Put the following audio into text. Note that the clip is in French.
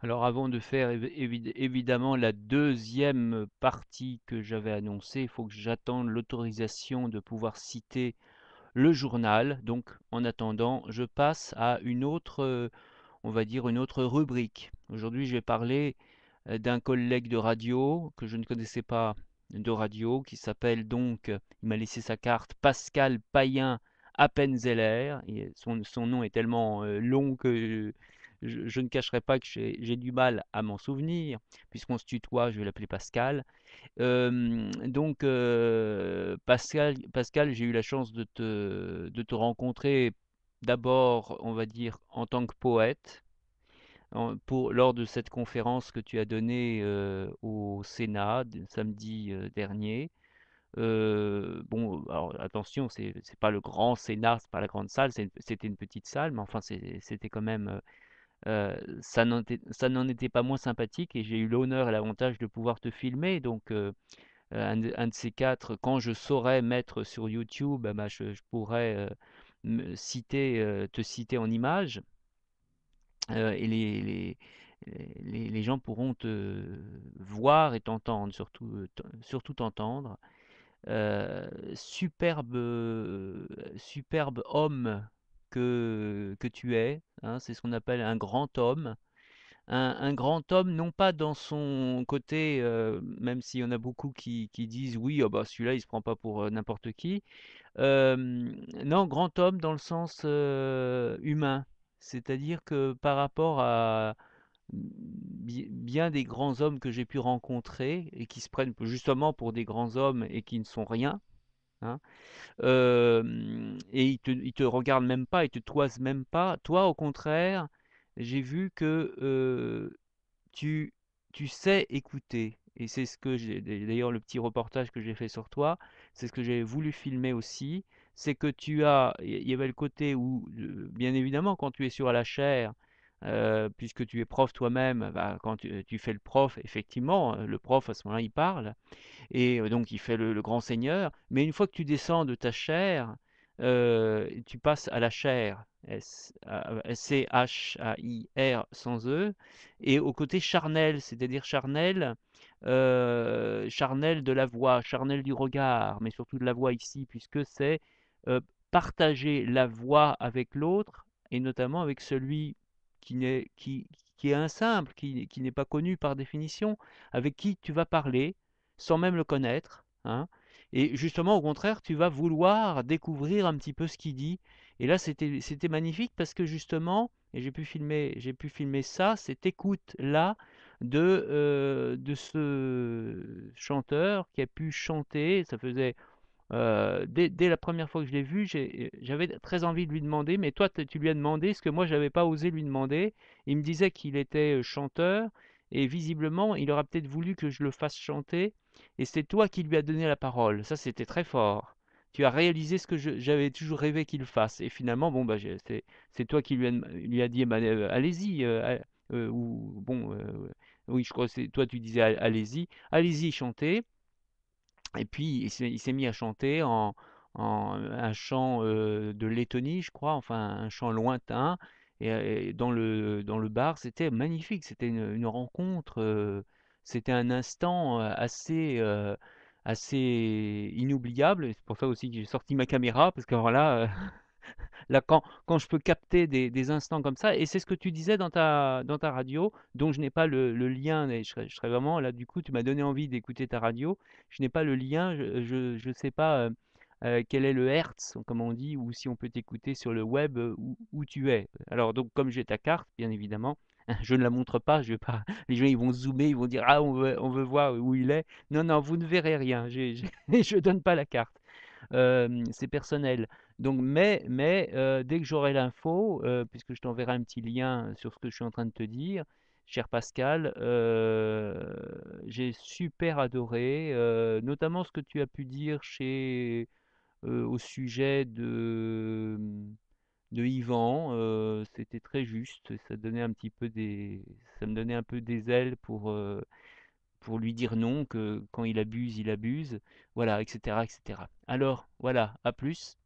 Alors avant de faire évidemment la deuxième partie que j'avais annoncée, il faut que j'attende l'autorisation de pouvoir citer le journal. Donc en attendant, je passe à une autre, on va dire une autre rubrique. Aujourd'hui, je vais parler d'un collègue de radio que je ne connaissais pas de radio, qui s'appelle donc, il m'a laissé sa carte, Pascal Payen Appenzeller. Et son nom est tellement long que je ne cacherai pas que j'ai du mal à m'en souvenir. Puisqu'on se tutoie, je vais l'appeler Pascal. Donc, Pascal, j'ai eu la chance de te rencontrer d'abord, on va dire, en tant que poète, lors de cette conférence que tu as donnée au Sénat samedi dernier. Bon, alors attention, c'est pas le grand Sénat, c'est pas la grande salle, c'était une petite salle, mais enfin c'était quand même, ça n'en était pas moins sympathique, et j'ai eu l'honneur et l'avantage de pouvoir te filmer. Donc un de ces quatre, quand je saurai mettre sur YouTube, bah, je pourrais te citer en image, et les gens pourront te voir et t'entendre, surtout t'entendre. Superbe, superbe homme que tu es, hein, c'est ce qu'on appelle un grand homme. Un grand homme, non pas dans son côté, même s'il y en a beaucoup qui disent oui, ah bah celui-là il se prend pas pour n'importe qui. Non, grand homme dans le sens humain. C'est-à-dire que par rapport à bien des grands hommes que j'ai pu rencontrer et qui se prennent justement pour des grands hommes et qui ne sont rien, hein, et ils te regardent même pas, ils te toisent même pas. Toi, au contraire, j'ai vu que tu, tu sais écouter. Et c'est ce que j'ai, d'ailleurs, le petit reportage que j'ai fait sur toi, c'est ce que j'ai voulu filmer aussi. C'est que il y avait le côté où, bien évidemment, quand tu es sur la chaire, puisque tu es prof toi-même, bah, quand tu fais le prof, effectivement, le prof à ce moment-là, il parle. Et donc il fait le grand seigneur. Mais une fois que tu descends de ta chair, tu passes à la chair, C-H-A-I-R sans E, et au côté charnel, c'est-à-dire charnel, charnel de la voix, charnel du regard, mais surtout de la voix ici, puisque c'est partager la voix avec l'autre, et notamment avec celui qui est un simple, qui n'est pas connu par définition, avec qui tu vas parler sans même le connaître, hein. Et justement, au contraire, tu vas vouloir découvrir un petit peu ce qu'il dit. Et là, c'était magnifique parce que justement, et j'ai pu filmer ça, cette écoute-là de ce chanteur qui a pu chanter. Ça faisait dès la première fois que je l'ai vu, j'avais très envie de lui demander, mais toi, tu lui as demandé ce que moi, j'avais pas osé lui demander. Il me disait qu'il était chanteur, et visiblement, il aura peut-être voulu que je le fasse chanter, et c'est toi qui lui as donné la parole. Ça, c'était très fort. Tu as réalisé ce que j'avais toujours rêvé qu'il fasse. Et finalement, bon, bah, c'est toi qui lui a dit, eh ben, allez-y, ou bon, oui, je crois que c'est toi, tu disais, allez-y, chantez. Et puis il s'est mis à chanter en un chant de Lettonie, je crois, enfin un chant lointain. Et dans le bar, c'était magnifique, c'était une rencontre, c'était un instant assez inoubliable. Et c'est pour ça aussi que j'ai sorti ma caméra, parce que voilà, là, quand je peux capter des instants comme ça, et c'est ce que tu disais dans ta radio, dont je n'ai pas le lien, et je serais vraiment, là, du coup, tu m'as donné envie d'écouter ta radio. Je n'ai pas le lien, je ne sais pas quel est le Hertz, comme on dit, ou si on peut t'écouter sur le web où tu es. Alors, donc, comme j'ai ta carte, bien évidemment, je ne la montre pas, je vais pas, les gens ils vont zoomer, ils vont dire, ah, on veut voir où il est. Non, non, vous ne verrez rien, je donne pas la carte. C'est personnel. Donc, mais dès que j'aurai l'info, puisque je t'enverrai un petit lien sur ce que je suis en train de te dire, cher Pascal, j'ai super adoré, notamment ce que tu as pu dire au sujet de Yvan. C'était très juste, ça me donnait un peu des ailes pour lui dire non, que quand il abuse, il abuse, voilà, etc., etc. Alors, voilà, à plus.